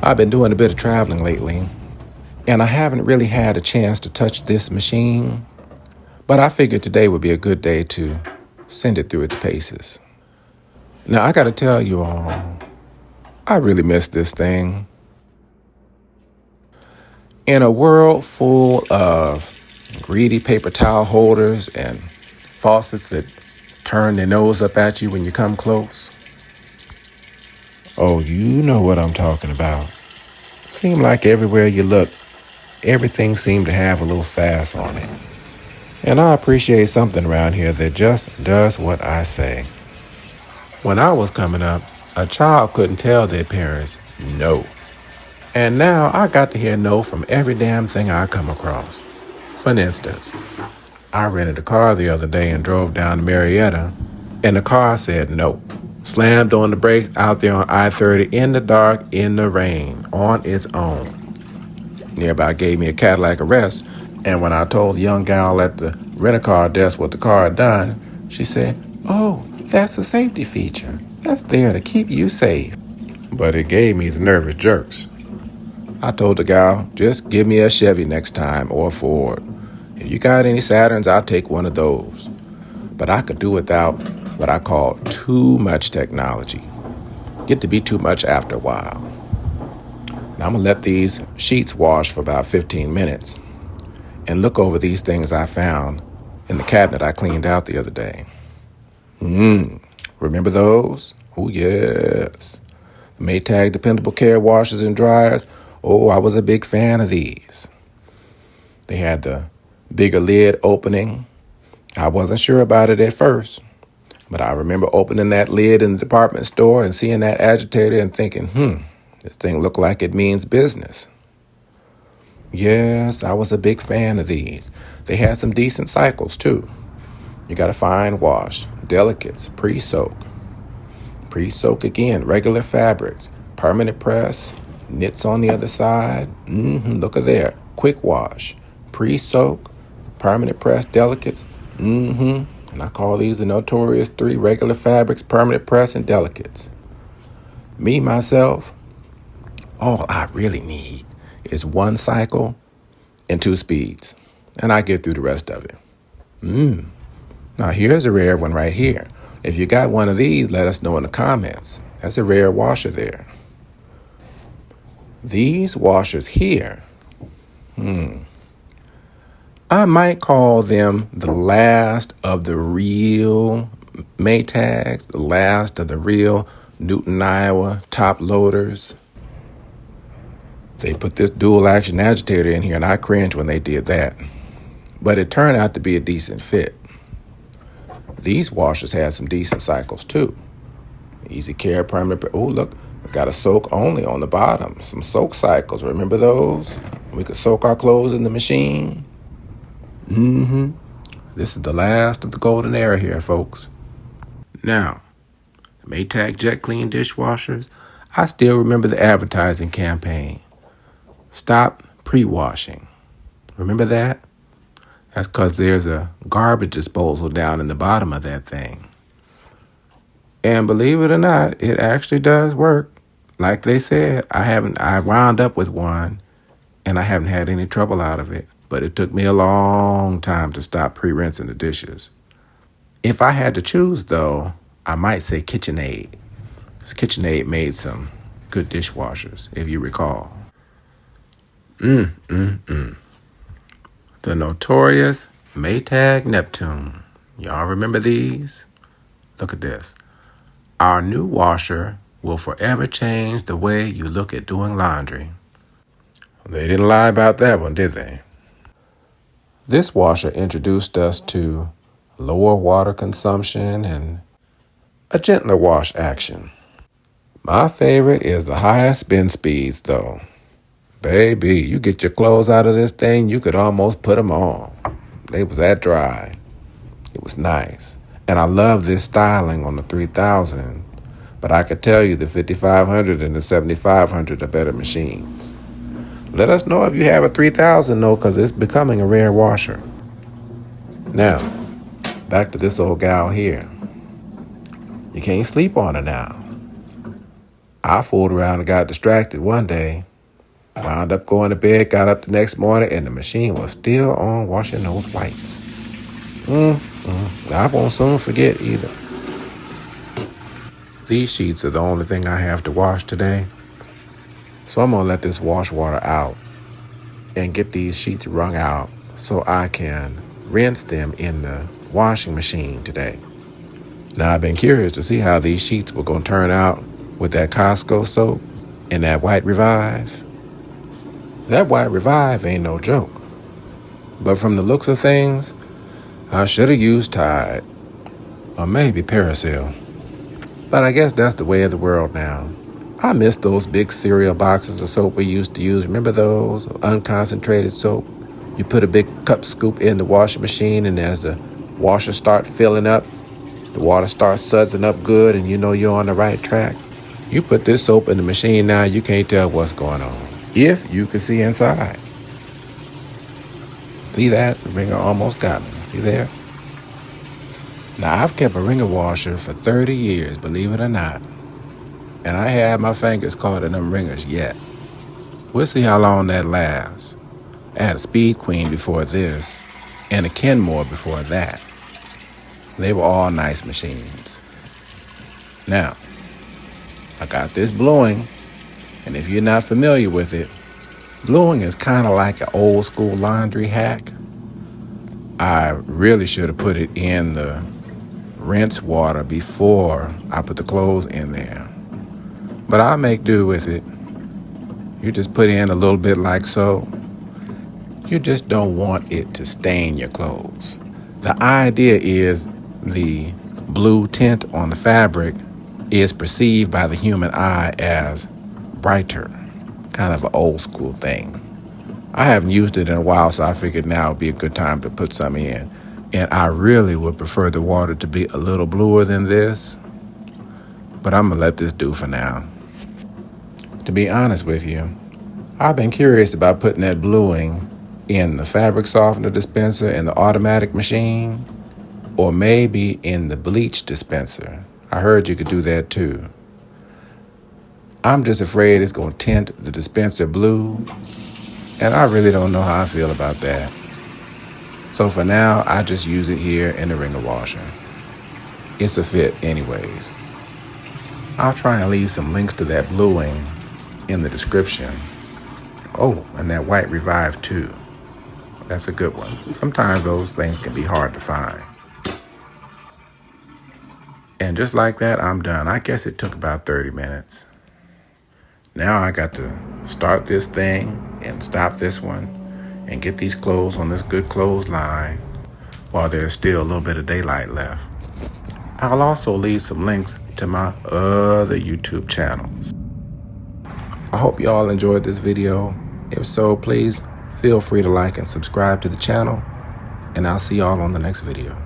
I've been doing a bit of traveling lately, and I haven't really had a chance to touch this machine, but I figured today would be a good day to send it through its paces. Now, I gotta tell you all, I really miss this thing. In a world full of greedy paper towel holders and faucets that turn their nose up at you when you come close. Oh, you know what I'm talking about. Seem like everywhere you look, everything seemed to have a little sass on it. And I appreciate something around here that just does what I say. When I was coming up, a child couldn't tell their parents no. And now I got to hear no from every damn thing I come across. For instance, I rented a car the other day and drove down to Marietta, and the car said no. Slammed on the brakes out there on I-30 in the dark, in the rain, on its own. Nearby gave me a Cadillac arrest, and when I told the young gal at the rent-a-car desk what the car had done, she said, "Oh, that's a safety feature. That's there to keep you safe." But it gave me the nervous jerks. I told the gal, just give me a Chevy next time or a Ford. If you got any Saturns, I'll take one of those. But I could do without what I call too much technology. Get to be too much after a while. Now I'm going to let these sheets wash for about 15 minutes and look over these things I found in the cabinet I cleaned out the other day. Remember those? Oh, yes. The Maytag Dependable Care washers and dryers. Oh, I was a big fan of these. They had the bigger lid opening. I wasn't sure about it at first, but I remember opening that lid in the department store and seeing that agitator and thinking, this thing looked like it means business. Yes, I was a big fan of these. They had some decent cycles, too. You got a fine wash, delicates, pre-soak. Pre-soak again, regular fabrics, permanent press, knits on the other side. Look at there. Quick wash, pre-soak, permanent press, delicates. And I call these the notorious 3 regular fabrics, permanent press, and delicates. Me, myself, all I really need is 1 cycle and 2 speeds, and I get through the rest of it. Now here's a rare one right here. If you got one of these, let us know in the comments. That's a rare washer there. These washers here, I might call them the last of the real Maytags, the last of the real Newton, Iowa top loaders. They put this dual action agitator in here, and I cringed when they did that. But it turned out to be a decent fit. These washers had some decent cycles too. Easy care, permanent. Oh, look, we got a soak only on the bottom. Some soak cycles. Remember those? We could soak our clothes in the machine. This is the last of the golden era here, folks. Now, the Maytag Jet Clean dishwashers, I still remember the advertising campaign. Stop pre-washing. Remember that? That's because there's a garbage disposal down in the bottom of that thing. And believe it or not, it actually does work. Like they said, I wound up with one, and I haven't had any trouble out of it. But it took me a long time to stop pre-rinsing the dishes. If I had to choose, though, I might say KitchenAid. Because KitchenAid made some good dishwashers, if you recall. The notorious Maytag Neptune. Y'all remember these? Look at this. Our new washer will forever change the way you look at doing laundry. They didn't lie about that one, did they? This washer introduced us to lower water consumption and a gentler wash action. My favorite is the higher spin speeds, though. Baby, you get your clothes out of this thing, you could almost put them on. They was that dry. It was nice. And I love this styling on the 3000, but I could tell you the 5500 and the 7500 are better machines. Let us know if you have a 3000 though, because it's becoming a rare washer. Now, back to this old gal here. You can't sleep on her now. I fooled around and got distracted one day. Wound up going to bed, got up the next morning, and the machine was still on washing those whites. I won't soon forget either. These sheets are the only thing I have to wash today. So I'm going to let this wash water out and get these sheets wrung out so I can rinse them in the washing machine today. Now, I've been curious to see how these sheets were going to turn out with that Costco soap and that White Revive. That White Revive ain't no joke. But from the looks of things, I should have used Tide or maybe Parasil. But I guess that's the way of the world now. I miss those big cereal boxes of soap we used to use. Remember those? Unconcentrated soap. You put a big cup scoop in the washing machine, and as the washer starts filling up, the water starts sudsing up good, and you know you're on the right track. You put this soap in the machine now, you can't tell what's going on. If you can see inside. See that? The Wringer almost got me. See there? Now, I've kept a Wringer washer for 30 years, believe it or not. And I had my fingers caught in them Wringers yet. We'll see how long that lasts. I had a Speed Queen before this, and a Kenmore before that. They were all nice machines. Now, I got this bluing, and if you're not familiar with it, bluing is kind of like an old school laundry hack. I really should have put it in the rinse water before I put the clothes in there. But I'll make do with it. You just put in a little bit like so. You just don't want it to stain your clothes. The idea is the blue tint on the fabric is perceived by the human eye as brighter, kind of an old school thing. I haven't used it in a while, so I figured now would be a good time to put some in. And I really would prefer the water to be a little bluer than this, but I'm gonna let this do for now. To be honest with you, I've been curious about putting that bluing in the fabric softener dispenser in the automatic machine, or maybe in the bleach dispenser. I heard you could do that too. I'm just afraid it's going to tint the dispenser blue, and I really don't know how I feel about that. So for now, I just use it here in the Wringer washer. It's a fit anyways. I'll try and leave some links to that bluing in the description. Oh, and that White Revive too. That's a good one. Sometimes those things can be hard to find. And just like that, I'm done. I guess it took about 30 minutes. Now I got to start this thing and stop this one and get these clothes on this good clothes line while there's still a little bit of daylight left. I'll also leave some links to my other YouTube channels. I hope you all enjoyed this video. If so, please feel free to like and subscribe to the channel, and I'll see y'all on the next video.